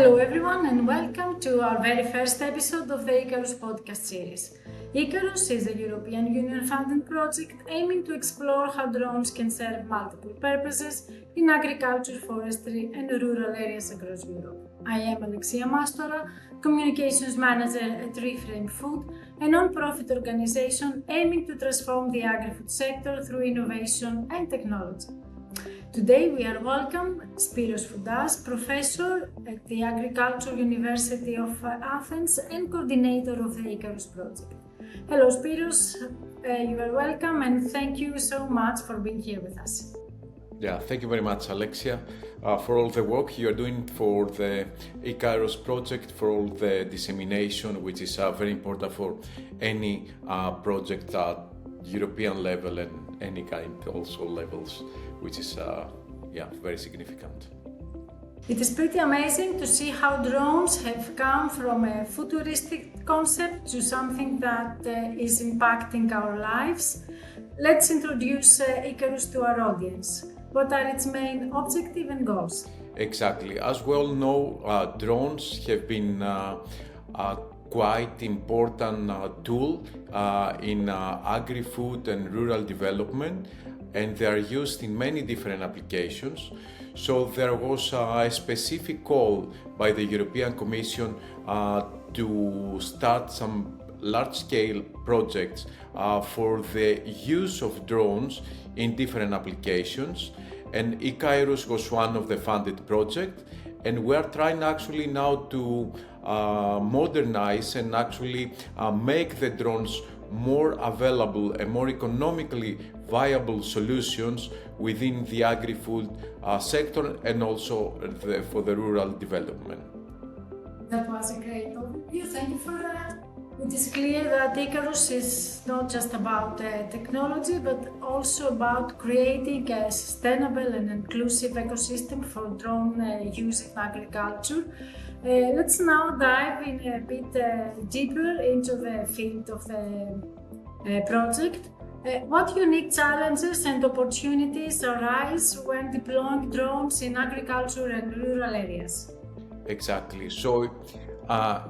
Hello everyone and welcome to our very first episode of the ICAERUS podcast series. ICAERUS is a European Union funded project aiming to explore how drones can serve multiple purposes in agriculture, forestry and rural areas across Europe. I am Alexia Mastora, Communications Manager at Reframe Food, a non-profit organization aiming to transform the agri-food sector through innovation and technology. Today we are welcome Spyros Fountas, Professor at the Agricultural University of Athens and Coordinator of the ICAERUS Project. Hello Spyros, you are welcome and thank you so much for being here with us. Yeah, thank you very much, Alexia, for all the work you're doing for the ICAERUS project, for all the dissemination, which is very important for any project at European level and any kind also levels, which is very significant. It is pretty amazing to see how drones have come from a futuristic concept to something that is impacting our lives. Let's introduce ICAERUS to our audience. What are its main objectives and goals? Exactly. As we all know, drones have been a quite important tool in agri-food and rural development, and they are used in many different applications. So there was a specific call by the European Commission to start some large-scale projects for the use of drones in different applications, and ICAERUS was one of the funded projects, and we are trying actually now to modernize and actually make the drones more available and more economically viable solutions within the agri-food sector and also for the rural development. That was a great overview, thank you for that. It is clear that ICAERUS is not just about technology but also about creating a sustainable and inclusive ecosystem for drone use in agriculture. Let's now dive in a bit deeper into the field of the project. What unique challenges and opportunities arise when deploying drones in agriculture and rural areas? Exactly. So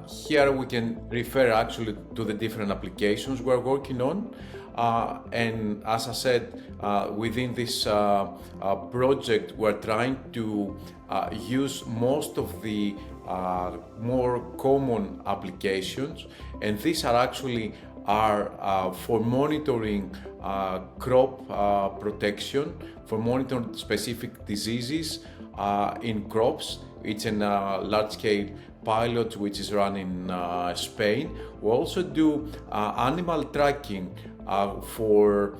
here we can refer actually to the different applications we're working on. And as I said, within this project, we're trying to use most of the more common applications, and these are actually for monitoring crop protection, for monitoring specific diseases in crops. It's in a large-scale pilot which is run in Spain. We also do animal tracking for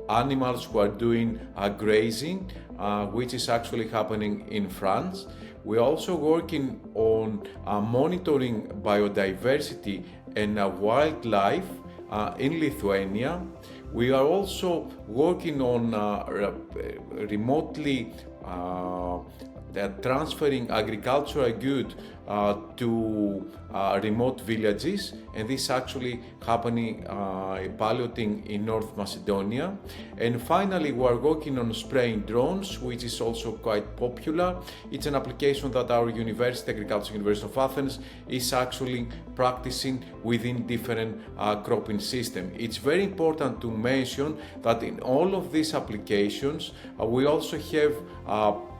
animals who are doing grazing, which is actually happening in France. We're also working on monitoring biodiversity and wildlife in Lithuania. We are also working on remotely transferring agricultural goods to remote villages, and this is actually happening piloting in North Macedonia. And finally, we are working on spraying drones, which is also quite popular. It's an application that our university, Agricultural University of Athens, is actually practicing within different cropping systems. It's very important to mention that in all of these applications, we also have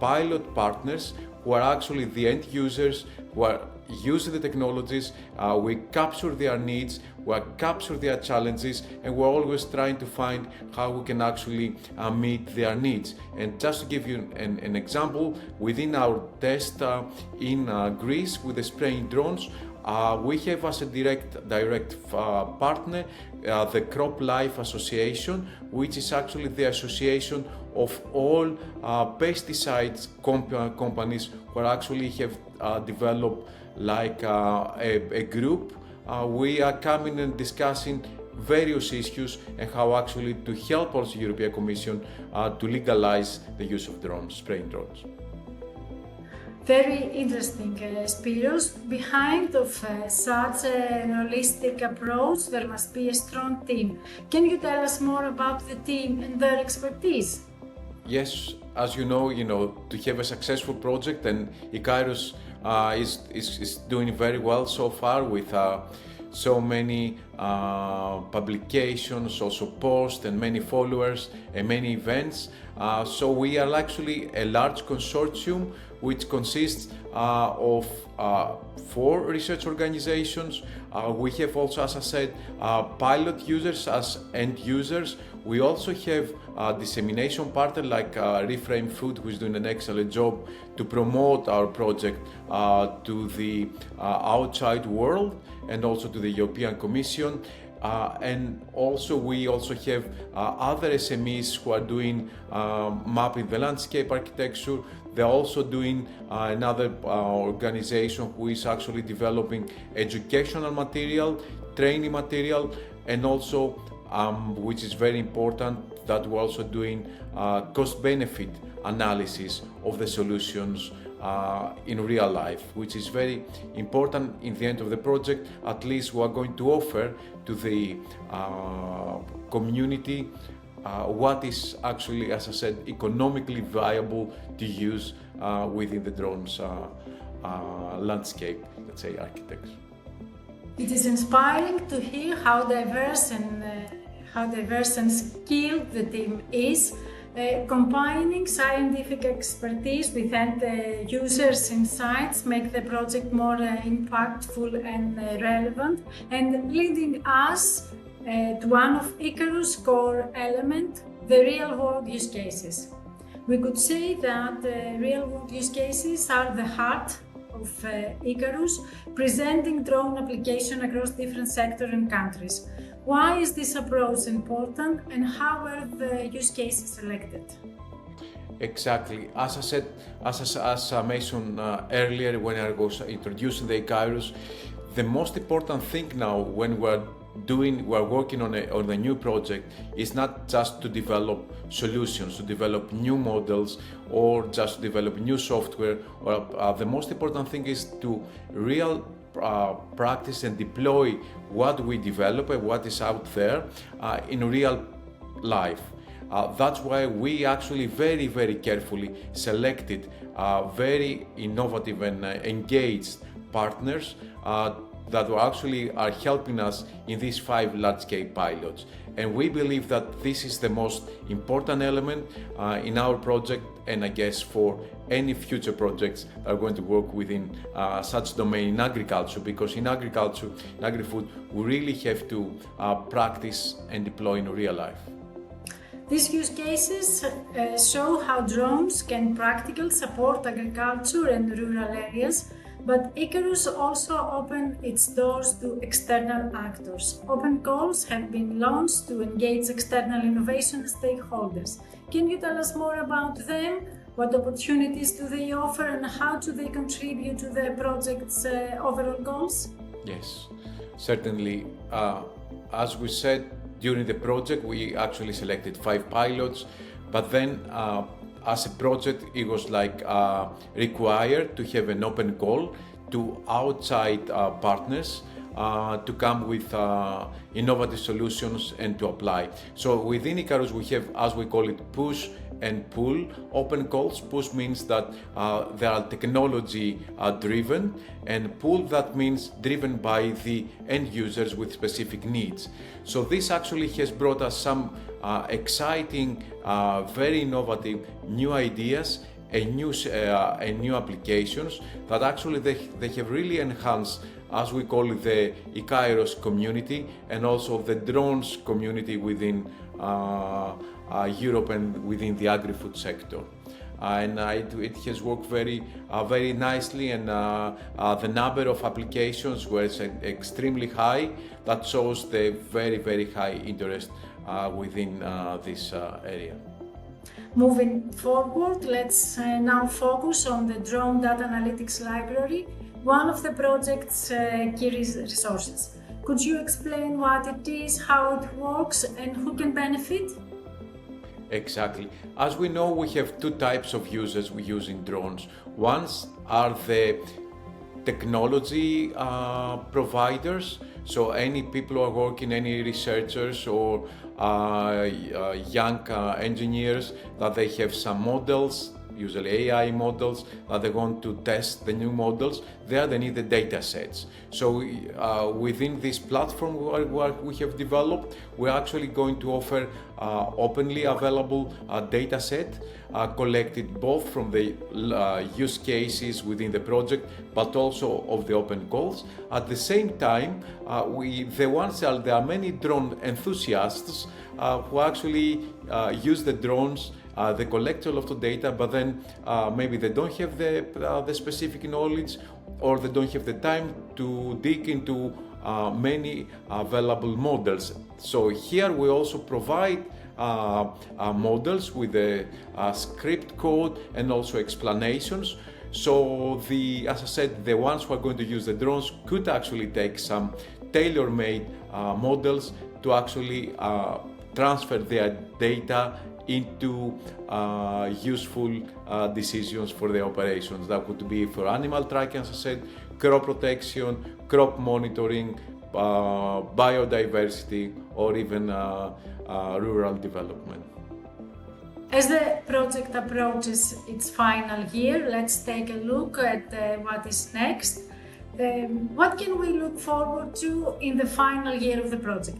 pilot partners who are actually the end users who are using the technologies. We capture their needs, we capture their challenges, and we're always trying to find how we can actually meet their needs. And just to give you an example, within our test in Greece with the spraying drones, we have as a direct partner the Crop Life Association, which is actually the association of all pesticides companies who actually have developed like a group. We are coming and discussing various issues and how actually to help also the European Commission to legalize the use of drones, spraying drones. Very interesting, Spyros. Behind of such a holistic approach, there must be a strong team. Can you tell us more about the team and their expertise? Yes, as you know, to have a successful project, and ICAERUS is doing very well so far with so many publications, also posts and many followers and many events. So we are actually a large consortium which consists of 4 research organizations. We have also, as I said, pilot users as end users. We also have a dissemination partner like Reframe Food, who is doing an excellent job to promote our project to the outside world and also to the European Commission. And also we also have other SMEs who are doing mapping the landscape architecture. They're also doing another organization who is actually developing educational material, training material, and also, which is very important, that we're also doing cost-benefit analysis of the solutions in real life, which is very important in the end of the project. At least we are going to offer to the community what is actually, as I said, economically viable to use within the drones landscape, let's say, architecture. It is inspiring to hear how diverse and skilled the team is, combining scientific expertise with end users' insights make the project more impactful and relevant, and leading us to one of ICAERUS' core element, the real-world use cases. We could say that real-world use cases are the heart of ICAERUS, presenting drone application across different sectors and countries. Why is this approach important, and how were the use cases selected? Exactly. As I said, as I mentioned earlier when I was introducing the ICAERUS, the most important thing now when we're working on a new project is not just to develop solutions, to develop new models, or just to develop new software. The most important thing is to practice and deploy what we develop and what is out there in real life. That's why we actually very, very carefully selected very innovative and engaged partners that actually are helping us in these 5 large-scale pilots. And we believe that this is the most important element in our project, and I guess for any future projects that are going to work within such domain in agriculture, because in agriculture, in agri-food, we really have to practice and deploy in real life. These use cases show how drones can practically support agriculture and rural areas, but ICAERUS also opened its doors to external actors. Open calls have been launched to engage external innovation stakeholders. Can you tell us more about them? What opportunities do they offer, and how do they contribute to the project's overall goals? Yes, certainly. As we said, during the project, we actually selected 5 pilots, but then as a project, it was required to have an open call to outside partners to come with innovative solutions and to apply. So within ICAERUS, we have, as we call it, push and pull open calls. Push means that they are technology driven, and pull, that means driven by the end users with specific needs. So this actually has brought us some exciting, very innovative new ideas and new applications that actually they have really enhanced, as we call it, the ICAERUS community and also the drones community within Europe and within the agri-food sector. And it has worked very nicely, and the number of applications was extremely high. That shows the very high interest within this area. Moving forward, let's now focus on the Drone Data Analytics Library, one of the project's key resources. Could you explain what it is, how it works, and who can benefit? Exactly. As we know, we have 2 types of users using drones. Ones are the technology providers, so any people who are working, any researchers or young engineers, that they have some models usually AI models, that they want to test the new models. There they need the data sets. So within this platform we have developed, we're actually going to offer openly available data set collected both from the use cases within the project, but also of the open calls. At the same time, there are many drone enthusiasts who actually use the drones. They collect a lot of data, but then maybe they don't have the specific knowledge, or they don't have the time to dig into many available models. So here we also provide models with the script code and also explanations. So as I said, the ones who are going to use the drones could actually take some tailor-made models to actually transfer their data into useful decisions for the operations. That could be for animal tracking, as I said, crop protection, crop monitoring, biodiversity, or even rural development. As the project approaches its final year, let's take a look at what is next. What can we look forward to in the final year of the project?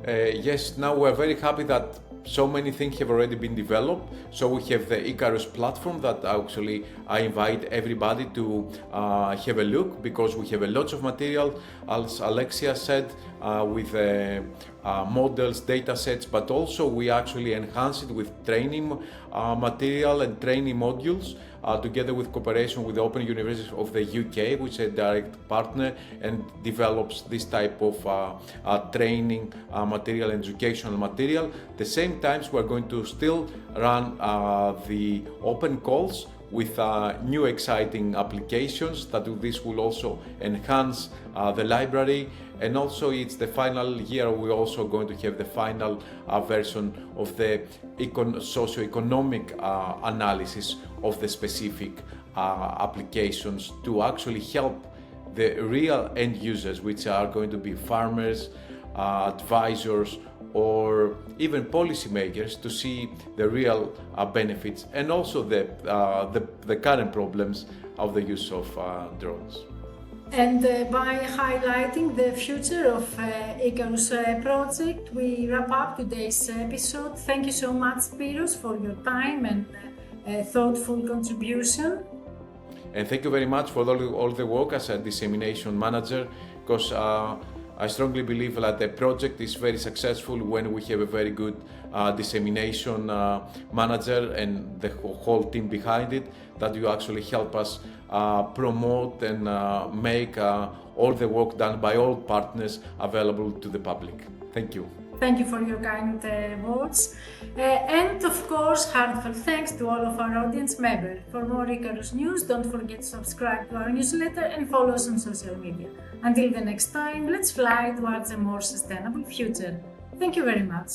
Yes, now we're very happy that so many things have already been developed. So we have the ICAERUS platform that actually I invite everybody to have a look, because we have a lot of material, as Alexia said, with models, data sets, but also we actually enhance it with training material and training modules, together with cooperation with the Open University of the UK, which is a direct partner and develops this type of training material, educational material. At the same time, we're going to still run the open calls with new exciting applications. This will also enhance the library, and also it's the final year. We're also going to have the final version of the socio-economic analysis of the specific applications to actually help the real end users, which are going to be farmers, advisors, or even policymakers, to see the real benefits and also the current problems of the use of drones. And by highlighting the future of ICAERUS project, we wrap up today's episode. Thank you so much, Spyros, for your time and thoughtful contribution. And thank you very much for all the work as a dissemination manager, because I strongly believe that the project is very successful when we have a very good dissemination manager and the whole team behind it, that you actually help us promote and make all the work done by all partners available to the public. Thank you. Thank you for your kind words. And of course, heartfelt thanks to all of our audience members. For more ICAERUS news, don't forget to subscribe to our newsletter and follow us on social media. Until the next time, let's fly towards a more sustainable future. Thank you very much.